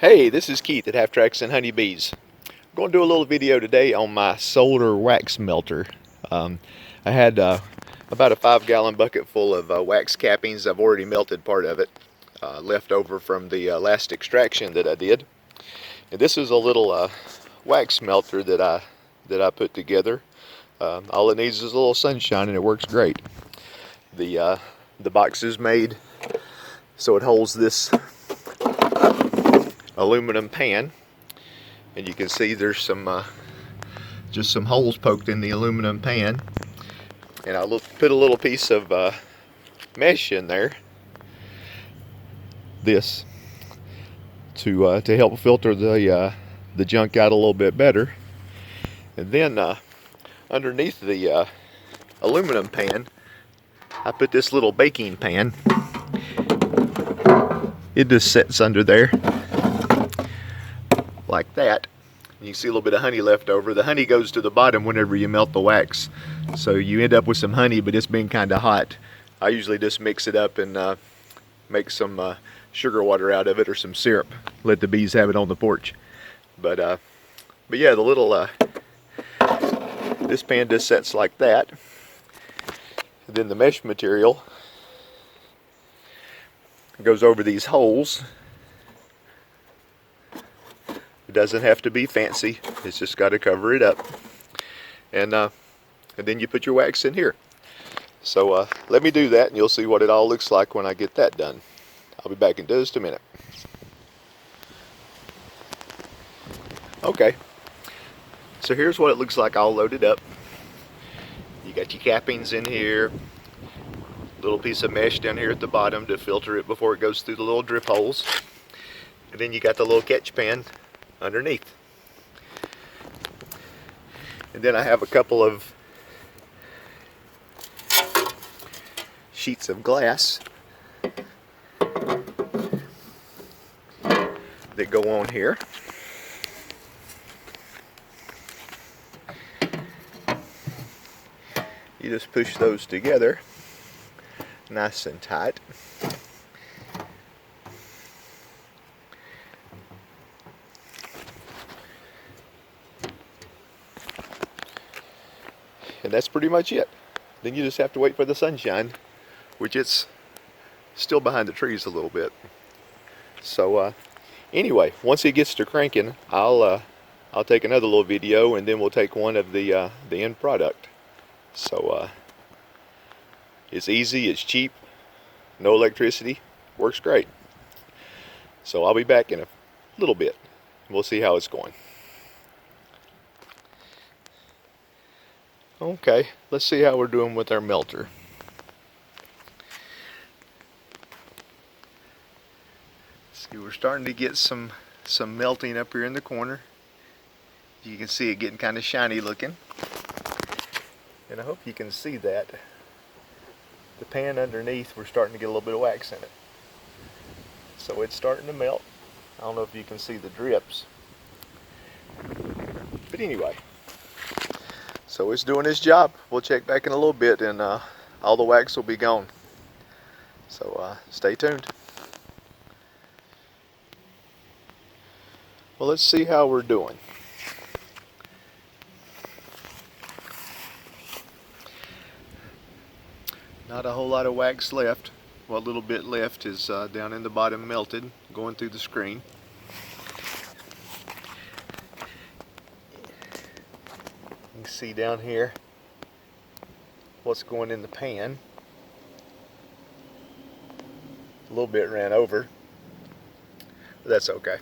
Hey, this is Keith at Half Tracks and Honeybees. I'm going to do a little video today on my solar wax melter. I had about a 5-gallon bucket full of wax cappings. I've already melted part of it, left over from the last extraction that I did. And this is a little wax melter that I put together. All it needs is a little sunshine, and it works great. The box is made so it holds this aluminum pan, and you can see there's some just some holes poked in the aluminum pan, and I put a little piece of mesh in there, this to help filter the junk out a little bit better. And then underneath the aluminum pan, I put this little baking pan. It just sits under there like that. You can see a little bit of honey left over. The honey goes to the bottom whenever you melt the wax, so you end up with some honey, but it's been kind of hot. I usually just mix it up and make some sugar water out of it, or some syrup. Let the bees have it on the porch. But yeah, the little this pan just sets like that. And then the mesh material goes over these holes. It doesn't have to be fancy, it's just got to cover it up. And then you put your wax in here. So let me do that, and you'll see what it all looks like when I get that done. I'll be back in just a minute. Okay, so here's what it looks like all loaded up. You got your cappings in here, little piece of mesh down here at the bottom to filter it before it goes through the little drip holes. And then you got the little catch pan underneath. And then I have a couple of sheets of glass that go on here. You just push those together nice and tight. And that's pretty much it. Then you just have to wait for the sunshine, which it's still behind the trees a little bit. So anyway, once it gets to cranking, I'll take another little video, and then we'll take one of the end product. So it's easy, it's cheap, no electricity, works great. So I'll be back in a little bit. We'll see how it's going. Okay, let's see how we're doing with our melter. See, we're starting to get some melting up here in the corner. You can see it getting kind of shiny looking. And I hope you can see that. The pan underneath, we're starting to get a little bit of wax in it. So it's starting to melt. I don't know if you can see the drips. But anyway, so it's doing its job. We'll check back in a little bit, and all the wax will be gone. So stay tuned. Well, let's see how we're doing. Not a whole lot of wax left. What little bit left is down in the bottom, melted, going through the screen. You can see down here what's going in the pan. A little bit ran over, but that's okay.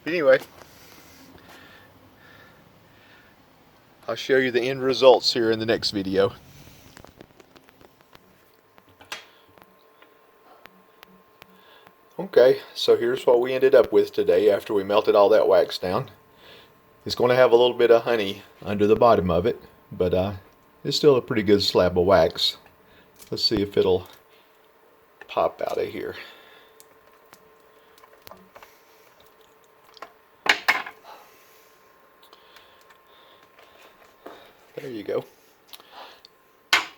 But anyway, I'll show you the end results here in the next video. Okay, so here's what we ended up with today after we melted all that wax down. It's going to have a little bit of honey under the bottom of it, but it's still a pretty good slab of wax. Let's see if it'll pop out of here. There you go.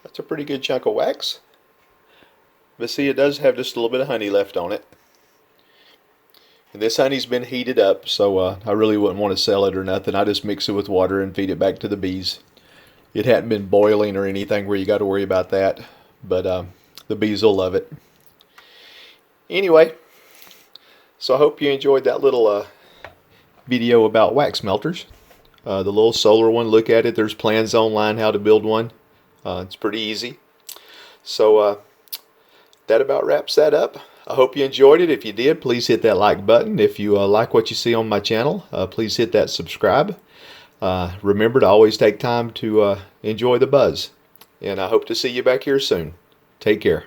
That's a pretty good chunk of wax. But see, it does have just a little bit of honey left on it. And this honey's been heated up, so I really wouldn't want to sell it or nothing. I just mix it with water and feed it back to the bees. It hadn't been boiling or anything where you got to worry about that, but the bees will love it. Anyway, so I hope you enjoyed that little video about wax melters. The little solar one, look at it. There's plans online how to build one. It's pretty easy. So that about wraps that up. I hope you enjoyed it. If you did, please hit that like button. If you like what you see on my channel, please hit that subscribe. Remember to always take time to enjoy the buzz. And I hope to see you back here soon. Take care.